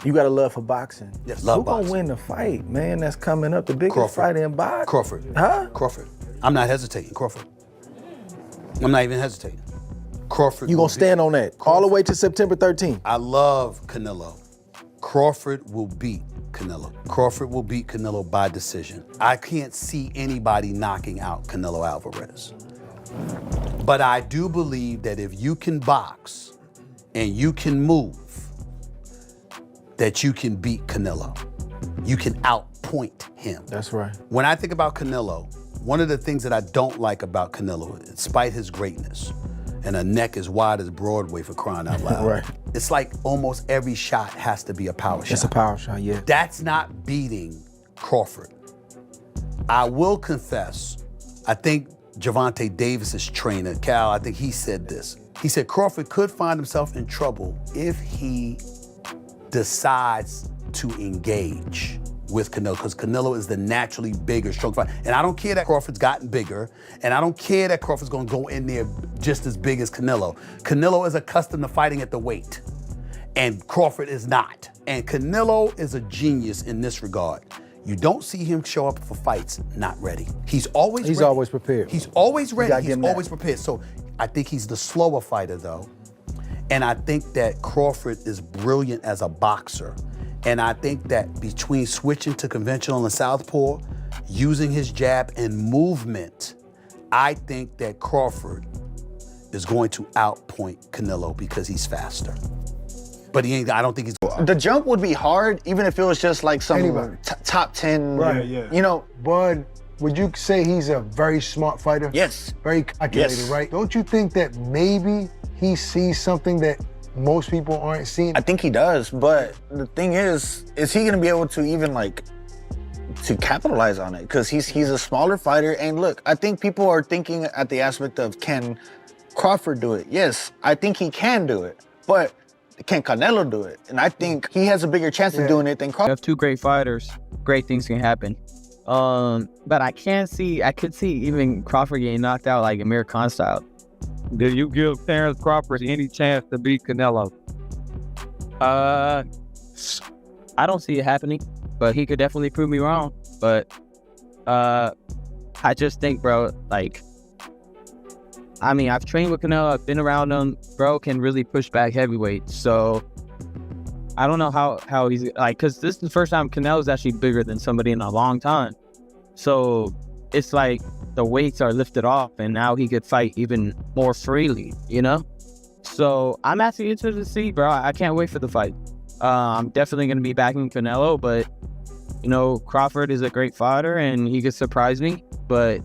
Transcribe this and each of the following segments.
You got a love for boxing. Yes, love boxing. Who gonna win the fight, man? That's coming up, the biggest Crawford. fight in boxing. Crawford. Huh? Crawford. I'm not hesitating. Crawford. I'm not even hesitating. Crawford. You gonna stand on that Crawford. all the way to September 13th? I love Canelo. Crawford will beat Canelo. Crawford will beat Canelo by decision. I can't see anybody knocking out Canelo Alvarez. But I do believe that if you can box and you can move, that you can beat Canelo. You can outpoint him. That's right. When I think about Canelo, one of the things that I don't like about Canelo, despite his greatness, and a neck as wide as Broadway for crying out loud. Right. It's like almost every shot has to be a power shot. It's a power shot, yeah. That's not beating Crawford. I will confess, I think Gervonta Davis's trainer, Cal, I think he said this. He said Crawford could find himself in trouble if he decides to engage with Canelo, because Canelo is the naturally bigger, strong fighter. And I don't care that Crawford's gotten bigger, and I don't care that Crawford's gonna go in there just as big as Canelo. Canelo is accustomed to fighting at the weight, and Crawford is not. And Canelo is a genius in this regard. You don't see him show up for fights not ready. He's always ready. always prepared. He's always ready. He's give him always that. prepared. So I think he's the slower fighter, though. And I think that Crawford is brilliant as a boxer. And I think that between switching to conventional and southpaw, using his jab and movement, I think that Crawford is going to outpoint Canelo because he's faster. But I don't think he's... The jump would be hard, even if it was just like some Anybody. top 10. Right, yeah. You know. Bud, would you say he's a very smart fighter? Yes. Very calculated, Yes. right? Don't you think that maybe he sees something that most people aren't seeing? I think he does, but the thing is he gonna be able to even to capitalize on it? Because he's a smaller fighter, and look, I think people are thinking at the aspect of, can Crawford do it? Yes, I think he can do it, but can Canelo do it? And I think he has a bigger chance of doing it than You Crawford. have two great fighters, great things can happen. But I could see even Crawford getting knocked out like Amir Khan style. Do you give Terrence Crawford any chance to beat Canelo? I don't see it happening, but he could definitely prove me wrong. But I just think, bro, I've trained with Canelo, I've been around him. Bro can really push back heavyweight. So I don't know how he's because this is the first time Canelo's actually bigger than somebody in a long time. So it's like the weights are lifted off, and now he could fight even more freely, you know? So I'm actually interested to see, bro. I can't wait for the fight. I'm definitely going to be backing Canelo, but, you know, Crawford is a great fighter, and he could surprise me. But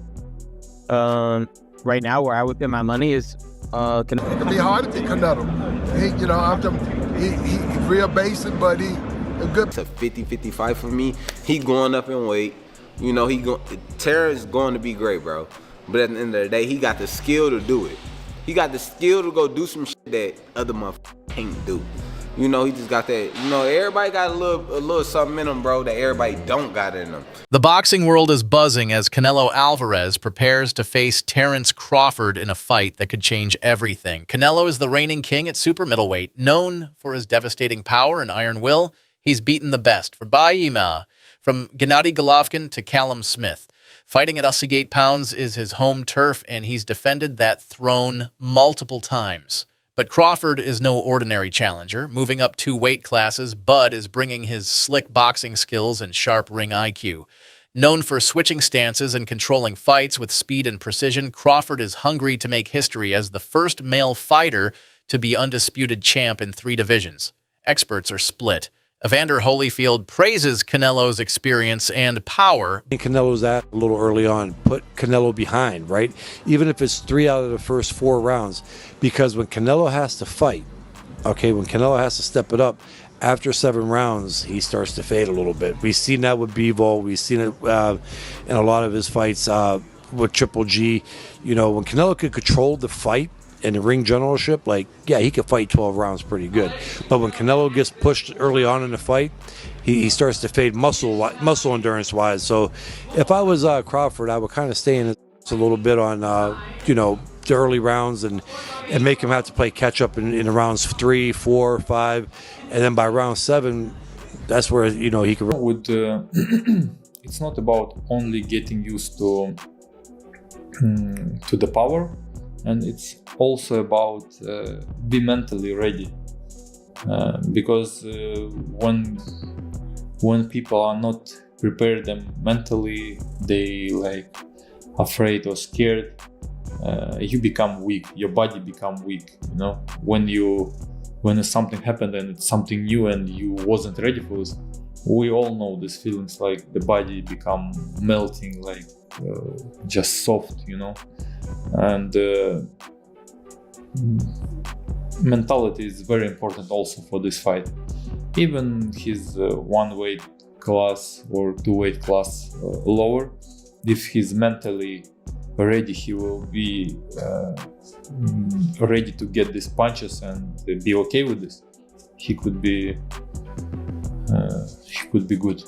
right now, where I would put my money is Canelo. It can be hard to beat Canelo. He's real basic, but he a good. It's a 50-50 for me. He going up in weight. You know, Terrence is going to be great, bro. But at the end of the day, he got the skill to do it. He got the skill to go do some shit that other motherfuckers can't do. You know, he just got that. You know, everybody got a little something in them, bro, that everybody don't got in them. The boxing world is buzzing as Canelo Alvarez prepares to face Terrence Crawford in a fight that could change everything. Canelo is the reigning king at super middleweight. Known for his devastating power and iron will, he's beaten the best. For Baima, from Gennady Golovkin to Callum Smith. Fighting at 68 pounds is his home turf, and he's defended that throne multiple times. But Crawford is no ordinary challenger. Moving up 2 weight classes, Bud is bringing his slick boxing skills and sharp ring IQ. Known for switching stances and controlling fights with speed and precision, Crawford is hungry to make history as the first male fighter to be undisputed champ in 3 divisions. Experts are split. Evander Holyfield praises Canelo's experience and power. I think Canelo's a little early on. Put Canelo behind, right? Even if it's 3 out of the first 4 rounds. Because when Canelo has to fight, okay, when Canelo has to step it up, after 7 rounds, he starts to fade a little bit. We've seen that with Bivol. We've seen it in a lot of his fights with Triple G. You know, when Canelo could control the fight, in the ring generalship, he could fight 12 rounds pretty good. But when Canelo gets pushed early on in the fight, he starts to fade muscle endurance wise. So if I was Crawford, I would kind of stay in a little bit on the early rounds and make him have to play catch up in rounds 3, 4, 5, and then by round 7, that's where he could. It's not about only getting used to the power, and it's also about be mentally ready, because when people are not prepared them mentally, they like afraid or scared, you become weak, your body become weak, when something happened and it's something new and you wasn't ready for this. We all know these feelings, like the body become melting, like just soft, and mentality is very important also for this fight. Even his one weight class or 2 weight class lower, if he's mentally ready, he will be ready to get these punches and be okay with this. He could be good.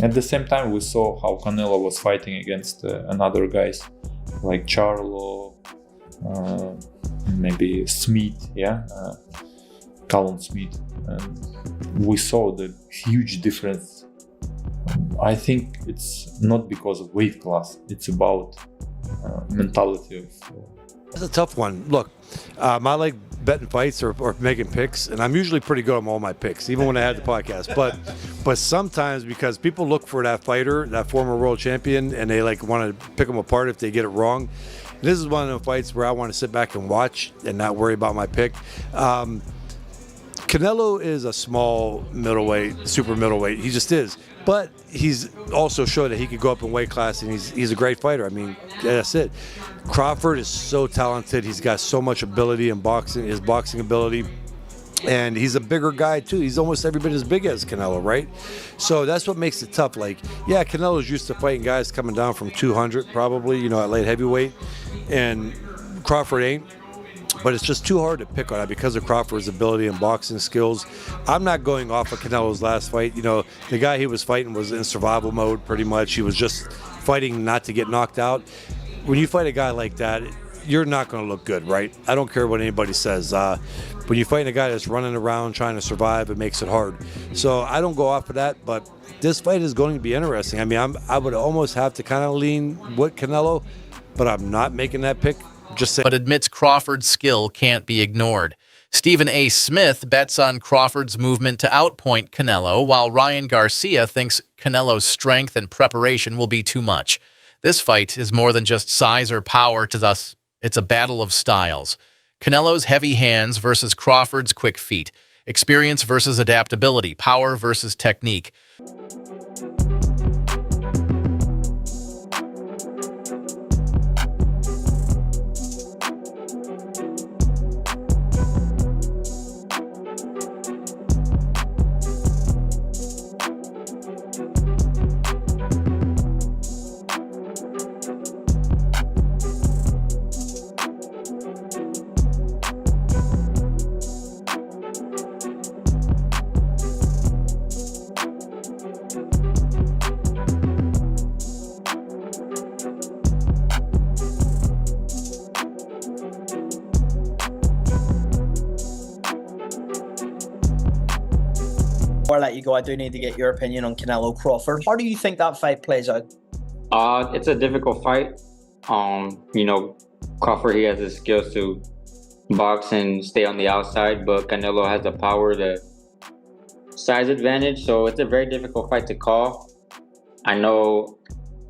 At the same time, we saw how Canelo was fighting against another guys like Charlo, maybe Smith, Callum Smith, and we saw the huge difference. I think it's not because of weight class, it's about mentality of. That's a tough one. Look, I like betting fights or making picks, and I'm usually pretty good on all my picks, even when I had the podcast. But sometimes, because people look for that fighter, that former world champion, and they like want to pick them apart if they get it wrong. And this is one of the fights where I want to sit back and watch and not worry about my pick. Canelo is a small middleweight, super middleweight. He just is. But he's also showed that he could go up in weight class, and he's a great fighter. I mean, that's it. Crawford is so talented. He's got so much ability in boxing, his boxing ability. And he's a bigger guy, too. He's almost every bit as big as Canelo, right? So that's what makes it tough. Like, yeah, Canelo's used to fighting guys coming down from 200, probably, at light heavyweight. And Crawford ain't. But it's just too hard to pick on it because of Crawford's ability and boxing skills. I'm not going off of Canelo's last fight. The guy he was fighting was in survival mode pretty much. He was just fighting not to get knocked out. When you fight a guy like that, you're not going to look good, right? I don't care what anybody says. When you fight a guy that's running around trying to survive, it makes it hard. So I don't go off of that, but this fight is going to be interesting. I mean, I would almost have to kind of lean with Canelo, but I'm not making that pick. But admits Crawford's skill can't be ignored. Stephen A. Smith bets on Crawford's movement to outpoint Canelo, while Ryan Garcia thinks Canelo's strength and preparation will be too much. This fight is more than just size or power to us. It's a battle of styles. Canelo's heavy hands versus Crawford's quick feet. Experience versus adaptability. Power versus technique. Before I let you go, I do need to get your opinion on Canelo Crawford. How do you think that fight plays out? It's a difficult fight. Crawford, he has the skills to box and stay on the outside, but Canelo has the power, the size advantage, so it's a very difficult fight to call. I know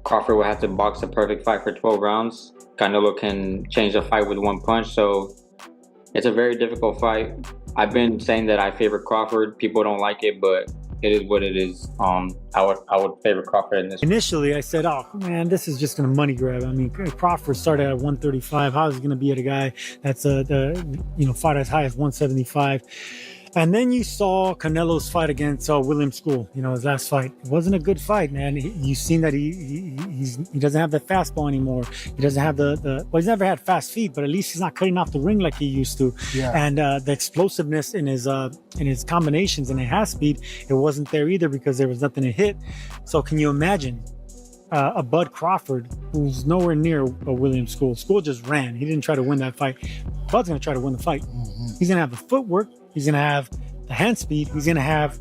Crawford will have to box a perfect fight for 12 rounds. Canelo can change the fight with one punch, so it's a very difficult fight. I've been saying that I favor Crawford. People don't like it, but it is what it is. I would favor Crawford in this. Initially, I said, "Oh man, this is just a money grab." I mean, Crawford started at 135. How is he going to be at a guy that's fight as high as 175? And then you saw Canelo's fight against William School. His last fight. It wasn't a good fight, man. You've seen that he doesn't have the fastball anymore. He doesn't have he's never had fast feet, but at least he's not cutting off the ring like he used to. Yeah. And the explosiveness in his combinations and the half speed, it wasn't there either because there was nothing to hit. So can you imagine a Bud Crawford who's nowhere near a William School? School just ran. He didn't try to win that fight. Bud's going to try to win the fight. Mm-hmm. He's going to have the footwork. He's going to have the hand speed. He's going to have,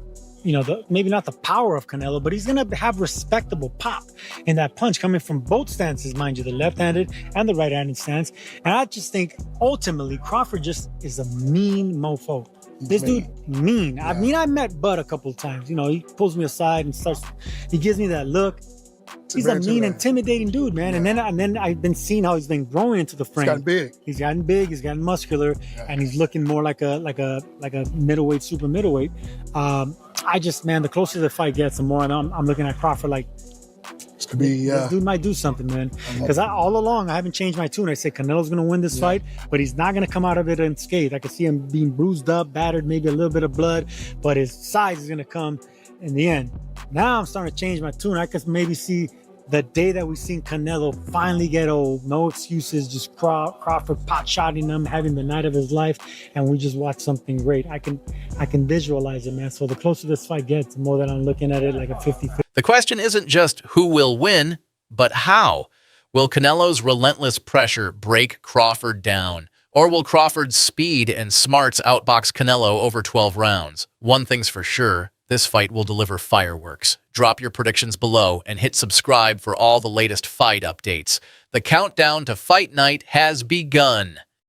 maybe not the power of Canelo, but he's gonna have respectable pop in that punch coming from both stances, mind you, the left-handed and the right-handed stance. And I just think ultimately Crawford just is a mean mofo. This dude mean. I mean, I met Bud a couple of times. He pulls me aside and he gives me that look. He's a mean, intimidating dude, man. Yeah. And then I've been seeing how he's been growing into the frame. He's gotten big. He's gotten muscular, and he's looking more like a middleweight, super middleweight. The closer the fight gets, the more I'm looking at Crawford like, this dude might do something, man. Because all along I haven't changed my tune. I said Canelo's gonna win this fight, but he's not gonna come out of it unscathed. I can see him being bruised up, battered, maybe a little bit of blood, but his size is gonna come in the end. Now I'm starting to change my tune. I could maybe see the day that we've seen Canelo finally get old, no excuses, just Crawford pot-shotting him, having the night of his life, and we just watch something great. I can visualize it, man. So the closer this fight gets, the more that I'm looking at it like a 50-50. The question isn't just who will win, but how. Will Canelo's relentless pressure break Crawford down? Or will Crawford's speed and smarts outbox Canelo over 12 rounds? One thing's for sure. This fight will deliver fireworks. Drop your predictions below and hit subscribe for all the latest fight updates. The countdown to fight night has begun.